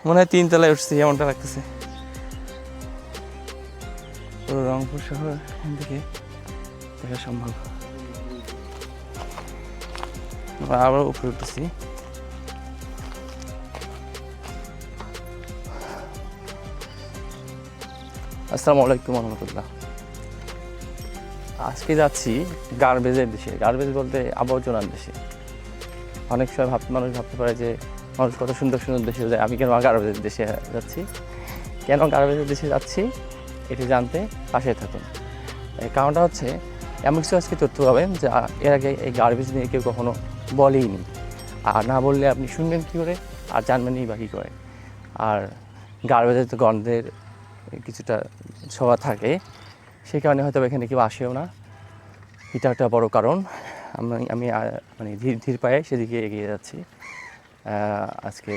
মনে হয় 3 তলায় উঠছি এমনটা লাগতেছে। পুরো রংপুর শহর এখান থেকে দেখা সম্ভব। আবার উপরে উঠতেছি। আসসালামু আলাইকুম রহমতুল্লাহ। আজকে যাচ্ছি গার্বেজের দেশে। গার্বেজ বলতে আবর্জনার দেশে। অনেক সময় মানুষ ভাবতে পারে যে মানুষ কত সুন্দর সুন্দর দেশে যায়, আমি কেন গার্বেজের দেশে যাচ্ছি। কেন গার্বেজের দেশে যাচ্ছি এটি জানতে পাশে থাকুন। কারণটা হচ্ছে এমন কিছু আজকে তথ্য পাবেন যে এর আগে এই গার্বেজ নিয়ে কেউ কখনো বলেইনি। আর না বললে আপনি শুনবেন কী করে আর জানবেনই বা কী করে। আর গার্বেজের তো গন্ধের কিছুটা ছোঁয়া থাকে, সেই কারণে হয়তো এখানে কেউ আসেও না। এটা একটা বড় কারণ। আমি মানে ধীর পায়ে সেদিকে এগিয়ে যাচ্ছি। আজকে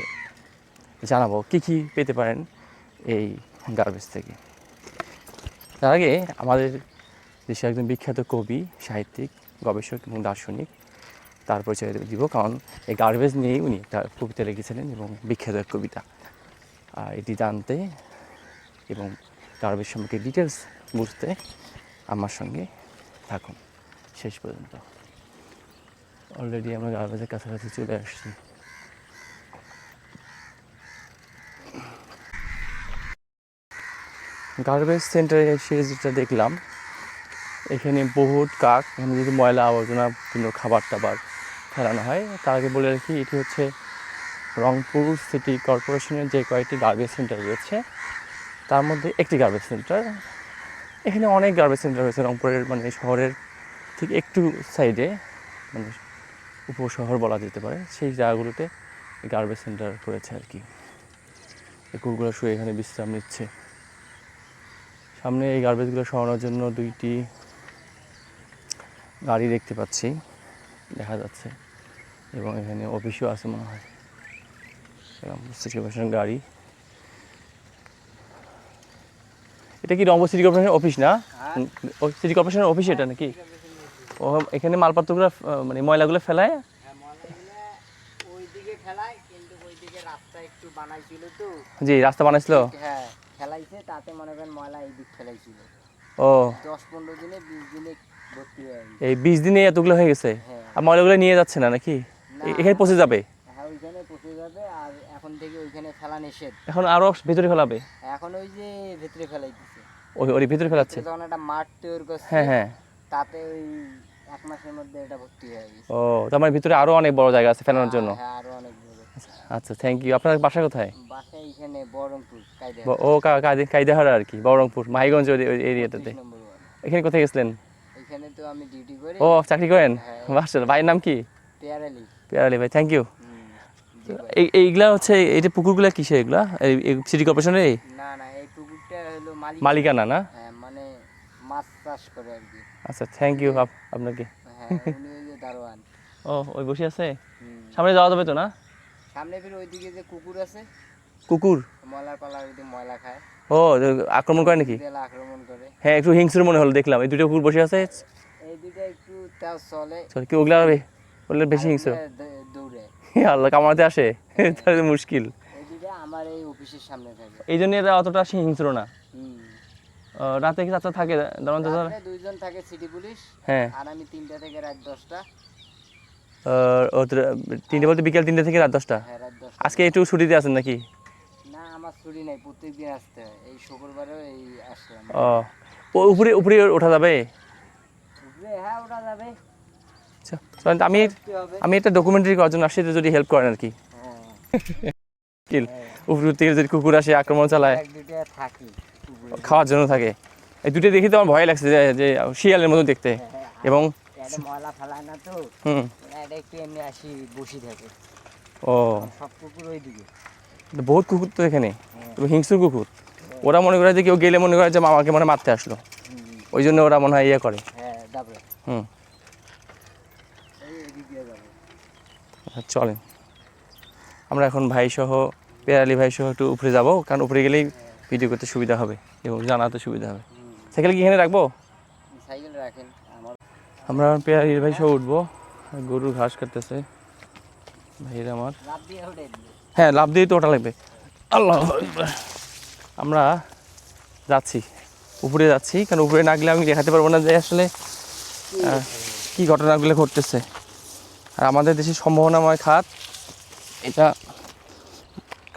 জানাবো কী কী পেতে পারেন এই গার্বেজ থেকে। তার আগে আমাদের দেশে একজন বিখ্যাত কবি, সাহিত্যিক, গবেষক এবং দার্শনিক, তার পরিচয় দিব। কারণ এই গার্বেজ নিয়েই উনি একটা কবিতা লিখেছিলেন এবং বিখ্যাত এক কবিতা। এটি জানতে এবং গার্বেজ সম্পর্কে ডিটেলস বুঝতে আমার সঙ্গে থাকুন শেষ পর্যন্ত। অলরেডি আমরা গার্বেজের কাছাকাছি চলে আসছি। গার্বেজ সেন্টারে এসে যেটা দেখলাম, এখানে বহুত কাক, এখানে যদি ময়লা আবর্জনা বিভিন্ন খাবার টাবার ফেলানো হয়। তার আগে বলে রাখি, এটি হচ্ছে রংপুর সিটি কর্পোরেশনের যে কয়েকটি গার্বেজ সেন্টার রয়েছে তার মধ্যে একটি গার্বেজ সেন্টার। এখানে অনেক গার্বেজ সেন্টার রয়েছে রংপুরের, মানে শহরের ঠিক একটু সাইডে, মানে উপশহর বলা যেতে পারে, সেই জায়গাগুলোতে গার্বেজ সেন্টার করেছে আর কি। এই কুকুরগুলো শুয়ে এখানে বিশ্রাম নিচ্ছে। সামনে এই গার্বেজগুলো সরানোর জন্য 2টি গাড়ি দেখতে পাচ্ছি, দেখা যাচ্ছে, এবং এখানে অফিসও আছে মনে হয়, সিটি কর্পোরেশনের গাড়ি। এটা কি রংপুর সিটি কর্পোরেশনের অফিস না? সিটি কর্পোরেশনের অফিস এটা নাকি? ও, এখানে মালপত্রগুলো মানে ময়লাগুলো ফেলায়। জি, রাস্তা বানাইছিল। হ্যাঁ, ফেলাইছে, তাতে মনে করেন ময়লা এই দিক ফেলাইছিল। ও, 10-15 দিনে 20 দিনে ভর্তি হয়ে গেছে। এই 20 দিনে এতগুলো হয়ে গেছে। হ্যাঁ। আর ময়লাগুলো নিয়ে যাচ্ছে না নাকি? এখানে পৌঁছে যাবে? হ্যাঁ, ওইখানে পৌঁছে যাবে। আর এখন থেকে ওইখানে ফেলা নিষেধ। এখন আরো ভিতরে ফেলাবে? এখন ওই যে ভেতরে ফেলাইতেছে। ওই ভিতরে ফেলাচ্ছে যখন একটা মাঠ তৈরি করছে, হ্যাঁ হ্যাঁ, তাতে ওই 1 মাসের মধ্যে এটা ভর্তি হয়ে গেছে। ও, তার মানে ভিতরে আরো অনেক বড় জায়গা আছে ফেলানোর জন্য। হ্যাঁ, আরো অনেক বড়। আচ্ছা, থ্যাংক ইউ। আপনার বাসা কোথায়? বাসা এখানে বহরমপুর, ও, কায়দাহারা আর কি, বহরমপুর মাহিগঞ্জ ওই এরিয়াটাতে। এখানে কোথায় গেছিলেন? এখানে তো আমি ডিউটি করি। ও, চাকরি করেন? হ্যাঁ। বাসা, ভাইয়ের নাম কি? পেয়ারালি। পেয়ারালি ভাই, থ্যাংক ইউ। এইগুলা হচ্ছে, এই যে পুকুরগুলা কিসে এগুলা? এই সিটি কর্পোরেশনের? না না, এই পুকুরটা হলো মালিকানা না? হ্যাঁ, মানে মাছ চাষ করে আর কি। আচ্ছা, থ্যাংক ইউ আপনাকে। হ্যাঁ, উনি ওই যে দারোয়ান। ও, ওই বসে আছে। সামনে যাওয়া যাবে তো না? সামনে ফির ওইদিকে যে কুকুর আছে, কুকুর? ময়লার পালা ওইদিকে ময়লা খায়। ও, আক্রমণ করে নাকি? তেলা আক্রমণ করে। হ্যাঁ, একটু হিংস্র মনে হলো, দেখলাম এই দুটো কুকুর বসে আছে। এই দুইটা একটু তাও চলে। কি ওগুলা বেশি হিংস্র? দৌড়ে। আল্লাহ, কামাতে আসে তাহলে মুশকিল। এই দুইটা আমার এই অফিসের সামনে থাকে। এই জন্য এরা অতটা হিংস্র না। রাতে কি চাচা থাকে? রাতে 2 জন থাকে সিটি পুলিশ। হ্যাঁ। আর আমি 3টা থেকে রাত 10টা। 3টে বলতে বিকেল 3টে থেকে রাত 10টা? হ্যাঁ, রাত 10টা। আজকে একটু ছুটিতে আছেন নাকি? না, আমার ছুটি নাই, প্রত্যেকদিন আসতে হয়। এই শুক্রবারেও এই আসলাম। ও, উপরে উপরে ওঠা যাবে? উপরে হ্যাঁ, ওঠা যাবে। আচ্ছা, আমি একটা ডকুমেন্টারি করার জন্য আসছি, যদি হেল্প করেন আর কি। উপরে থেকে যদি কুকুর আসে আক্রমণ চালায়, খাওয়ার জন্য থাকে, এই দুটো দেখে তো আমার ভয় লাগছে যে শিয়ালের মতো দেখতে। এবং ময়লা ফেলায় না তো, এটা একটু এমনি আসি বসে থাকে। ও, সব কুকুর ওইদিকে। বহুত কুকুর তো এখানে, হিংস্র কুকুর। ওরা মনে করে যে কেউ গেলে মনে করে যে মামাকে মনে মারতে আসলো, ওই জন্য ওরা মনে হয় ইয়ে করে। চলেন, আমরা এখন ভাইসহ, পেয়ারালি ভাইসহ একটু উপরে যাব, কারণ উপরে গেলেই ভিডিও করতে সুবিধা হবে এবং জানাতে সুবিধা হবে। সাইকেল কি এখানে রাখবো? সাইকেল রাখেন। আমরা পেয়ারালি ভাইসহ উঠবো। গরুর ঘাস কাটতেছে ভাইয়ের আমার। হ্যাঁ, লাভ দিয়ে তো ওটা লাগবে। আল্লাহ আকবার। আমরা যাচ্ছি, উপরে যাচ্ছি, কারণ উপরে না গেলে আমি দেখাতে পারবো না যে আসলে কি ঘটনাগুলো ঘটতেছে। আর আমাদের দেশে সম্ভাবনাময় খাত, এটা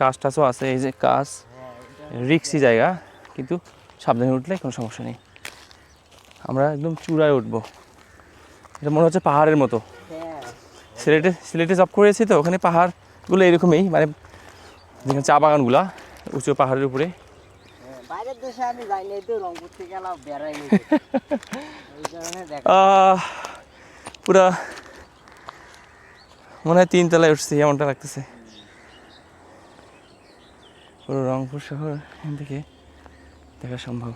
কাজ টাচও আছে, এই যে কাজ রিক্সি জায়গা, কিন্তু সাবধানে উঠলে কোনো সমস্যা নেই। আমরা একদম চূড়ায় উঠবো, এটা মনে হচ্ছে পাহাড়ের মতো। হ্যাঁ সিলেটে জব করেছি তো, ওখানে পাহাড়গুলো এরকমই, মানে যেখানে চা বাগানগুলা উঁচু পাহাড়ের উপরে। বাইরের দেশে আমি যাইনি, তো রংপুর থেকে গেলাম বেড়াইনি, এই কারণে দেখ পুরা মনে হয় 3 তলায় উঠছি এমনটা লাগতেছে। পুরো রংপুর শহর এখান থেকে দেখা সম্ভব।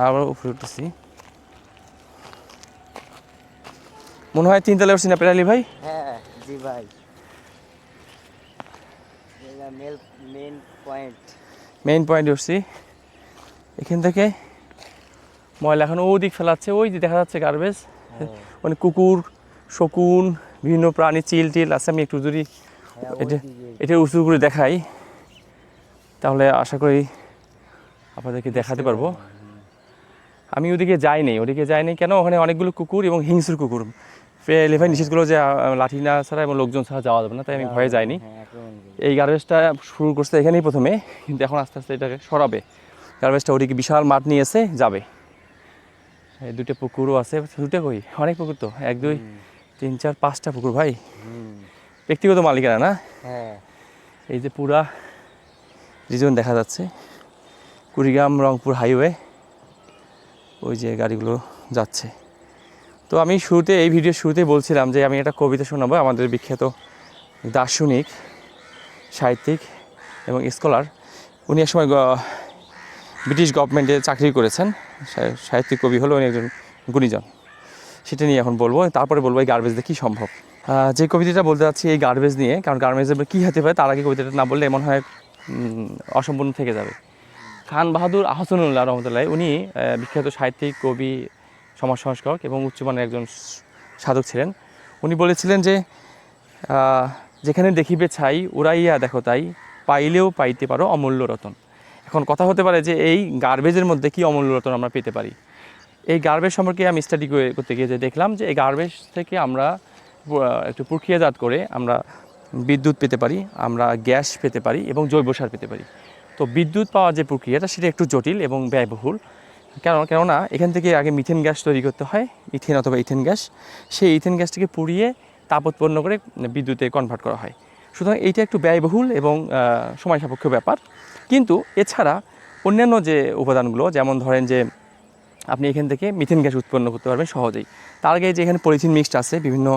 আবার উপরে উঠতেছি, মনে হয় 3 তলায় উঠছি না পেরালি ভাই? হ্যাঁ জি ভাই, মেন পয়েন্ট। মেইন পয়েন্টে উঠছি। এখান থেকে ময়লা এখন ওদিক ফেলাচ্ছে, ওই যে দেখা যাচ্ছে গার্বেজ, মানে কুকুর, শকুন, বিভিন্ন প্রাণী, চিল টিল আছে। আমি একটু যদি এটা উঁচু করে দেখাই তাহলে আশা করি আপনাদেরকে দেখাতে পারবো। আমি ওদিকে যাইনি, কেন? ওখানে অনেকগুলো কুকুর এবং হিংস্র কুকুর। লেভাই নিষেধ করলো যে লাঠি না ছাড়া এবং লোকজন ছাড়া যাওয়া যাবে না, তাই আমি ভয়ে যাইনি। এই গার্বেজটা শুরু করছে এখানেই প্রথমে, কিন্তু এখন আস্তে আস্তে এটাকে সরাবে। গার্বেজটা ওদিকে বিশাল মাঠ নিয়ে এসে যাবে। এই 2টা পুকুরও আছে, 2টা কই, অনেক পুকুর তো, 1 2 3 4 5টা পুকুর ভাই, ব্যক্তিগত মালিকানা না। হ্যাঁ এই যে পুরা রিজন দেখা যাচ্ছে, কুড়িগ্রাম রংপুর হাইওয়ে, ওই যে গাড়িগুলো যাচ্ছে। তো আমি এই ভিডিওর শুরুতেই বলছিলাম যে আমি একটা কবিতা শোনাবো। আমাদের বিখ্যাত দার্শনিক, সাহিত্যিক এবং স্কলার, উনি একসময় ব্রিটিশ গভর্নমেন্টে চাকরি করেছেন, সাহিত্যিক কবি হলো উনি একজন গুণীজন। সেটা নিয়ে এখন বলবো, তারপরে বলবো এই গার্বেজ দিয়ে কী সম্ভব। যে কবিতাটা বলতে যাচ্ছি এই গার্বেজ নিয়ে, কারণ গার্বেজের কী হতে পারে তার আগে কবিতাটা না বললে এমন হয় অসম্পূর্ণ থেকে যাবে। খান বাহাদুর আহসানুল্লাহ রহমতুল্লাহ, উনি বিখ্যাত সাহিত্যিক, কবি, সমাজ সংস্কারক এবং উচ্চমানের একজন সাধক ছিলেন। উনি বলেছিলেন যে যেখানে দেখিবে ছাই উড়াইয়া দেখো তাই, পাইলেও পাইতে পারো অমূল্য রতন। এখন কথা হতে পারে যে এই গার্বেজের মধ্যে কী অমূল্য রতন আমরা পেতে পারি। এই গার্বেজ সম্পর্কে আমি স্টাডি করতে গিয়ে যে দেখলাম যে এই গার্বেজ থেকে আমরা একটু প্রক্রিয়াজাত করে আমরা বিদ্যুৎ পেতে পারি, আমরা গ্যাস পেতে পারি এবং জৈব সার পেতে পারি। তো বিদ্যুৎ পাওয়ার যে প্রক্রিয়াটা সেটা একটু জটিল এবং ব্যয়বহুল, কেননা এখান থেকে আগে মিথেন গ্যাস তৈরি করতে হয়, ইথেন অথবা ইথেন গ্যাস। সেই ইথেন গ্যাসটিকে পুড়িয়ে তাপ উৎপন্ন করে বিদ্যুতে কনভার্ট করা হয়। সুতরাং এইটা একটু ব্যয়বহুল এবং সময় সাপেক্ষ ব্যাপার। কিন্তু এছাড়া অন্যান্য যে উপাদানগুলো, যেমন ধরেন যে আপনি এখান থেকে মিথেন গ্যাস উৎপন্ন করতে পারবেন সহজেই। তার আগে যে এখানে পলিথিন মিক্সড আছে, বিভিন্ন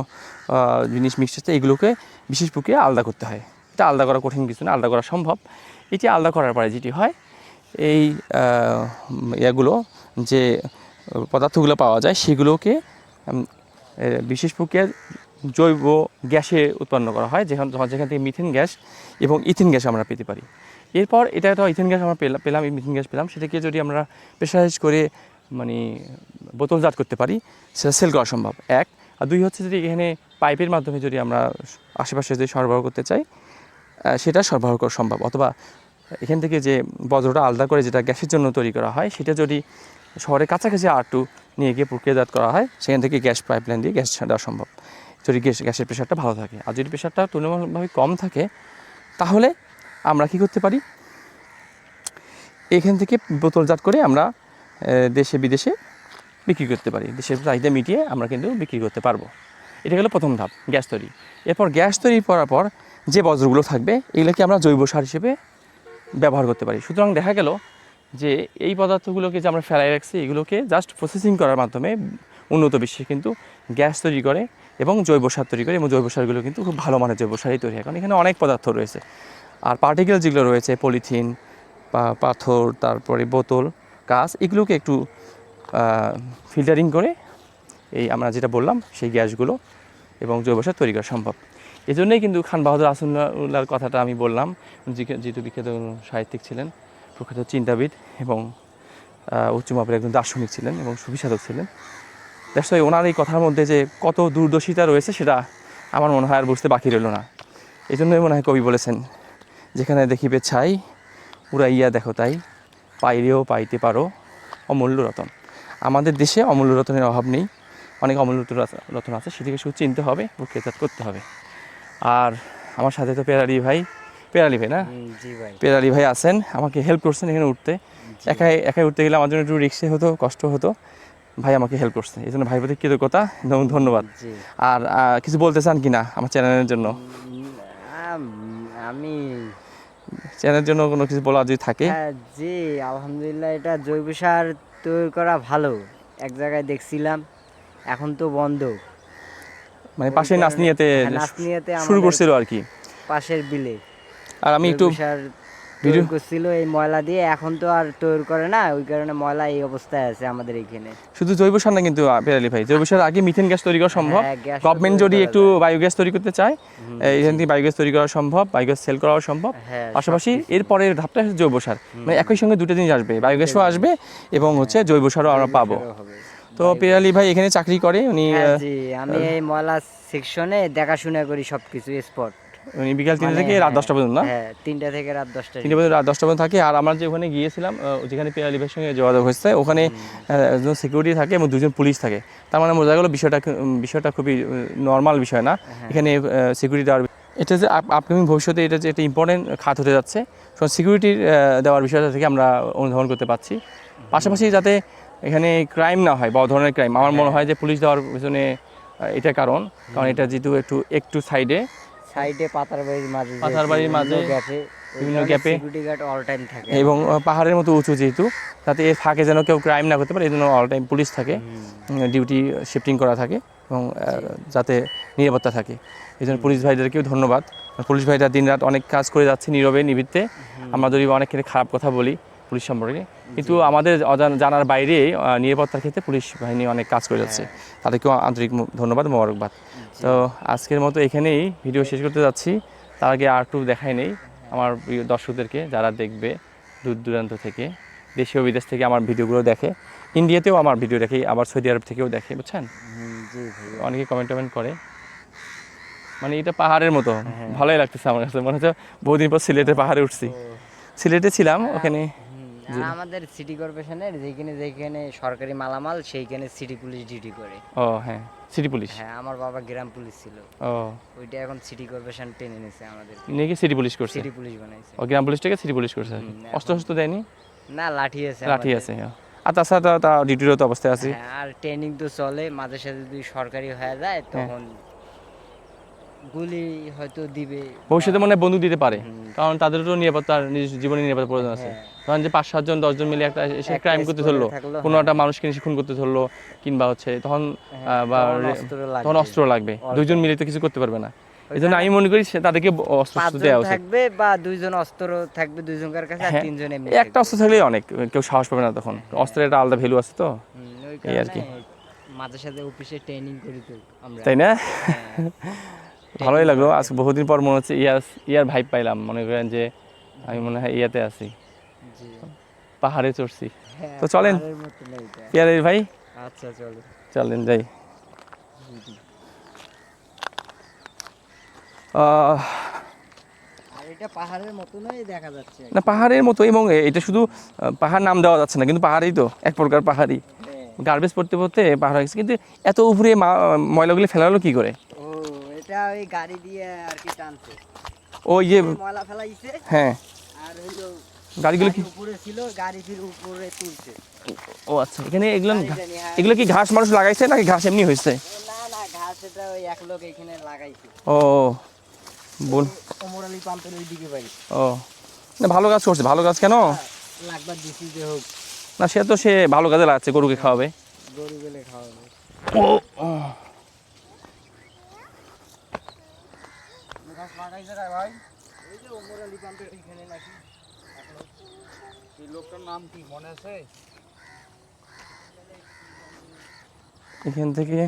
জিনিস মিক্সড আছে, এগুলোকে বিশেষ প্রক্রিয়া আলাদা করতে হয়। এটা আলাদা করা কঠিন কিছু না, আলাদা করা সম্ভব। এটি আলাদা করার পরে যেটি হয়, এই এগুলো যে পদার্থগুলো পাওয়া যায় সেগুলোকে বিশেষ প্রক্রিয়া জৈব গ্যাসে উৎপন্ন করা হয়, যেখান থেকে মিথেন গ্যাস এবং ইথেন গ্যাস আমরা পেতে পারি। এরপর এটা তো ইথেন গ্যাস আমরা পেলাম, মিথেন গ্যাস পেলাম, সেটাকে যদি আমরা প্রেসারাইজ করে মানে বোতলজাত করতে পারি, সেটা সেল করা সম্ভব 1। আর 2 হচ্ছে যদি এখানে পাইপের মাধ্যমে যদি আমরা আশেপাশে যদি সরবরাহ করতে চাই, সেটা সরবরাহ করা সম্ভব। অথবা এখান থেকে যে বজ্রটা আলাদা করে যেটা গ্যাসের জন্য তৈরি করা হয়, সেটা যদি শহরের কাছাকাছি R2 নিয়ে গিয়ে প্রক্রিয়াজাত করা হয়, সেখান থেকে গ্যাস পাইপলাইন দিয়ে গ্যাস দেওয়া সম্ভব, যদি গ্যাসের প্রেশারটা ভালো থাকে। আর যদি প্রেশারটা তুলনামূলকভাবে কম থাকে, তাহলে আমরা কি করতে পারি, এখান থেকে বোতলজাত করে আমরা দেশে বিদেশে বিক্রি করতে পারি। দেশের চাহিদা মিটিয়ে আমরা কিন্তু বিক্রি করতে পারবো। এটা হলো প্রথম ধাপ, গ্যাস তৈরি। এরপর গ্যাস তৈরি করার পর যে বজ্রগুলো থাকবে, এগুলোকে আমরা জৈব সার হিসেবে ব্যবহার করতে পারি। সুতরাং দেখা গেল যে এই পদার্থগুলোকে যে আমরা ফেলাই রাখছি, এগুলোকে জাস্ট প্রসেসিং করার মাধ্যমে উন্নত বিশ্বে কিন্তু গ্যাস তৈরি করে এবং জৈব সার তৈরি করে, এবং জৈব সারগুলো কিন্তু খুব ভালো মানের জৈব সারই তৈরি হয়, কারণ এখানে অনেক পদার্থ রয়েছে। আর পার্টিকেল যেগুলো রয়েছে, পলিথিন বা পাথর, তারপরে বোতল, কাঁচ, এগুলোকে একটু ফিল্টারিং করে এই আমরা যেটা বললাম সেই গ্যাসগুলো এবং জৈব সার তৈরি করা সম্ভব। এই জন্যই কিন্তু খান বাহাদুর আহসানুল্লাহর কথাটা আমি বললাম, যেহেতু বিখ্যাত সাহিত্যিক ছিলেন, প্রখ্যাত চিন্তাবিদ এবং উচ্চমাপের একজন দার্শনিক ছিলেন এবং সুবিসাধক ছিলেন। দেখো ওনার এই কথার মধ্যে যে কত দূরদর্শিতা রয়েছে, সেটা আমার মনে হয় আর বুঝতে বাকি রইল না। এই জন্যই মনে হয় কবি বলেছেন, যেখানে দেখিবে ছাই উড়াইয়া দেখো তাই, পাইলেও পাইতে পারো অমূল্য রতন। আমাদের দেশে অমূল্য রতনের অভাব নেই, অনেক অমূল্য রতন আছে, সেদিকে শুধু চিনতে হবে, প্রক্রিয়াজাত করতে হবে। আর আমার সাথে তো পেরালি ভাই না, জি ভাই। পেরালি ভাই আছেন, আমাকে হেল্প করছেন এখানে উঠতে। একাই উঠতে গেলে আমার জন্য একটু রিস্কে হতো, কষ্ট হতো, ভাই আমাকে হেল্প করছে, এই জন্য ভাই প্রতি কৃতজ্ঞতা এবং ধন্যবাদ। জি। আর কিছু বলতে চান কি না আমার চ্যানেলের জন্য? আমি চ্যানেলের জন্য কোনো কিছু বলা যদি থাকে? হ্যাঁ, জি আলহামদুলিল্লাহ, এটা জৈব সার তৈরি করা ভালো। এক জায়গায় দেখছিলাম, এখন তো বন্ধ। মানে পাশের নাচনিয়াতে নাচনিয়াতে শুরু করছিল আর কি, পাশের বিলে আর আমি একটু জৈব সার তৈরি করছিল এই ময়লা দিয়ে। এখন তো আর তৈরি করে না, ওই কারণে ময়লা এই অবস্থায় আছে আমাদের এখানে। শুধু জৈব সার না কিন্তু পেরালি ভাই, জৈব সার আগে মিথেন গ্যাস তৈরি করা সম্ভব। হ্যাঁ, গ্যাস তো গভর্নমেন্ট তৈরি যদি করা একটু যায়। বায়োগ্যাস তৈরি করতে চায়, এখান থেকে বায়োগ্যাস তৈরি করা সম্ভব, বায়োগ্যাস সেল করাও সম্ভব। হ্যাঁ, পাশাপাশি সবকিছু। এরপরের ধাপটা হচ্ছে জৈব সার, মানে একই সঙ্গে দুটো জিনিস আসবে, বায়োগ্যাসও আসবে এবং হচ্ছে জৈব সারও আমরা পাবো। জৈব সারও হবে। তো পেরালি ভাই এখানে চাকরি করে, উনি হ্যাঁ, জি আমি এই ময়লা সেকশনে দেখাশোনা করি সবকিছু স্পট। উনি বিকাল 3টা থেকে রাত 10টা পর্যন্ত, না? হ্যাঁ, 3টা থেকে রাত 10টা। 3টা পর্যন্ত, রাত 10টা পর্যন্ত থাকে। আর আমরা যে ওখানে গিয়েছিলাম, যেখানে পেরালি ভাইয়ের সঙ্গে যোগাযোগ হয়েছে, ওখানে একজন সিকিউরিটি থাকে এবং 2জন পুলিশ থাকে। তার মানে বোঝা গেলো বিষয়টা খুবই নর্মাল বিষয় না, এখানে সিকিউরিটি দেওয়ার। এটা যে আপকামিং ভবিষ্যতে এটা যে একটা ইম্পর্টেন্ট খাত হতে যাচ্ছে, সিকিউরিটি দেওয়ার বিষয়টা থেকে আমরা অনুধাবন করতে পারছি। পাশাপাশি যাতে এখানে ক্রাইম না হয়, বড় ধরনের ক্রাইম, আমার মনে হয় যে পুলিশ দেওয়ার পিছনে এটা কারণ এটা যেহেতু একটু সাইডে পাতারবাড়ির মাঝে বিভিন্ন গ্যাপে সিকিউরিটি গার্ড অল টাইম থাকে, এবং পাহাড়ের মতো উঁচু যেহেতু, যাতে এর ফাঁকে যেন কেউ ক্রাইম না করতে পারে, এই জন্য অল টাইম পুলিশ থাকে, ডিউটি শিফটিং করা থাকে এবং যাতে নিরাপত্তা থাকে। এই জন্য পুলিশ ভাইদেরকেও ধন্যবাদ। পুলিশ ভাইরা দিনরাত অনেক কাজ করে যাচ্ছে নীরবে নিবৃত্তে। আমরা যদি অনেক ক্ষেত্রে খারাপ কথা বলি পুলিশ সম্পর্কে, কিন্তু আমাদের জানার বাইরে নিরাপত্তার ক্ষেত্রে পুলিশ বাহিনী অনেক কাজ করে যাচ্ছে, তাদেরকেও আন্তরিক ধন্যবাদ, মোবারকবাদ। তো আজকের মতো এখানেই ভিডিও শেষ করতে যাচ্ছি। তার আগে আর একটু দেখাই নেই আমার প্রিয় দর্শকদেরকে, যারা দেখবে দূর দূরান্ত থেকে, দেশীয় বিদেশ থেকে আমার ভিডিওগুলো দেখে, ইন্ডিয়াতেও আমার ভিডিও দেখে, আবার সৌদি আরব থেকেও দেখে, বুঝছেন? অনেকে কমেন্ট করে, মানে এটা পাহাড়ের মতো ভালোই লাগতেছে আমার কাছে, মনে হচ্ছে বহুদিন পর সিলেটের পাহাড়ে উঠছি। সিলেটে ছিলাম ওখানে। আমাদের সিটি কর্পোরেশনের যেখানে সরকারি মালামাল, সেইখানে সিটি পুলিশ ডিউটি করে। ও হ্যাঁ, সিটি পুলিশ। হ্যাঁ, আমার বাবা গ্রাম পুলিশ ছিল। ও, ওইটা এখন সিটি কর্পোরেশন টেনে নিয়েছে আমাদের, নিয়ে কি সিটি পুলিশ করছে? সিটি পুলিশ বানাইছে। ও, গ্রাম পুলিশটাকে সিটি পুলিশ করছে। অস্ত্র দেয়নি? না, লাঠি আছে। লাঠি আছে। আর তাছাড়া তা ডিউটিরত অবস্থায় আছে। হ্যাঁ, আর ট্রেনিং তো চলে, মাঝে সাথে যদি সরকারি হয়ে যায় তখন গুলি হয়তো দিবে, ভবিষ্যতে মনে হয় বন্দুক দিতে পারে, কারণ তাদেরও তো নিরাপত্তার, নিজের জীবনের নিরাপত্তা প্রয়োজন আছে। ধরেন যে 5-7 জন 10 জন মিলে একটা এসে ক্রাইম করতে ধরলো, কোনো একটা মানুষকে খুন করতে ধরলো, কিংবা হচ্ছে তখন অস্ত্র লাগবে, 2 জন মিলে তো কিছু করতে পারবে না। এই জন্য আমি মনে করি তাদেরকে অস্ত্র দেওয়া উচিত থাকবে, বা 2 জন অস্ত্র থাকবে 2 জনের কাছে, আর 3 জন এমনি একটা অস্ত্র থাকলেই অনেক, কেউ সাহস পাবে না তখন। অস্ত্রের একটা আলাদা ভ্যালু আছে তো, এই আর কি। মাঝে সাথে অফিসে ট্রেনিং করি তো আমরা, তাই না? ভালোই লাগলো আজ, বহুদিন পর মনে হচ্ছে ইয়ার ভাইব পাইলাম, মনে করেন যে আমি মনে হয় ইয়াতে আছি, পাহাড়ে চড়ছি। তো চলেন পিয়ারের ভাই, আচ্ছা চলেন যাই। আর এটা পাহাড়ের মতনই দেখা যাচ্ছে না, পাহাড়ের মতো, এবং এটা শুধু পাহাড় নাম দেওয়া যাচ্ছে না, কিন্তু পাহাড়ই তো এক প্রকার পাহাড়ি। গার্বেজ পড়তে পড়তে পাহাড় হয়ে গেছে, কিন্তু এত উপরে ময়লাগুলি ফেলালো কি করে? এটা ওই গাড়ি দিয়ে আর কি টানছে, ওই যে ময়লা ফেলাইছে। হ্যাঁ, আর হইলো গাড়িগুলো কি উপরে ছিল, গাড়ি ফির উপরে তুলছে। ও আচ্ছা, এখানে এগুলো কি ঘাস মানুষ লাগাইছে নাকি ঘাস এমনি হয়েছে? না, ঘাস এটা ওই এক লোক এখানে লাগাইছে। ও বোন, ওমরালি পাম্পের ওই দিকে বাড়ি। ও না, ভালো কাজ করছে। ভালো কাজ কেন লাগবার দিছি যে হোক না, সে ভালো কাজে লাগাচ্ছে, গরুকে খাওয়াবে, গরু গেলে খাওয়াবে। ঘাস লাগাইছে রে ভাই, এই যে ওমরালি পাম্পের ওইখানে নাকি। এই লোকটার নাম কি মনে আছে? এখান থেকে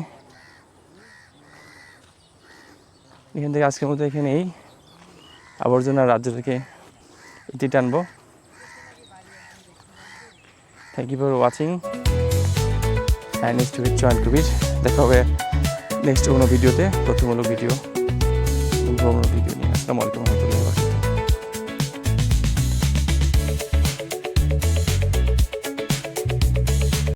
আজকের মতো এখানেই আবর্জনা রাজ্য থেকে এটি টানবো। Thank you for watching and next with joint to beat. দেখা হবে নেক্সট কোনো ভিডিওতে, তথ্যমূলক ভিডিও নিয়ে। আসসালামু আলাইকুম।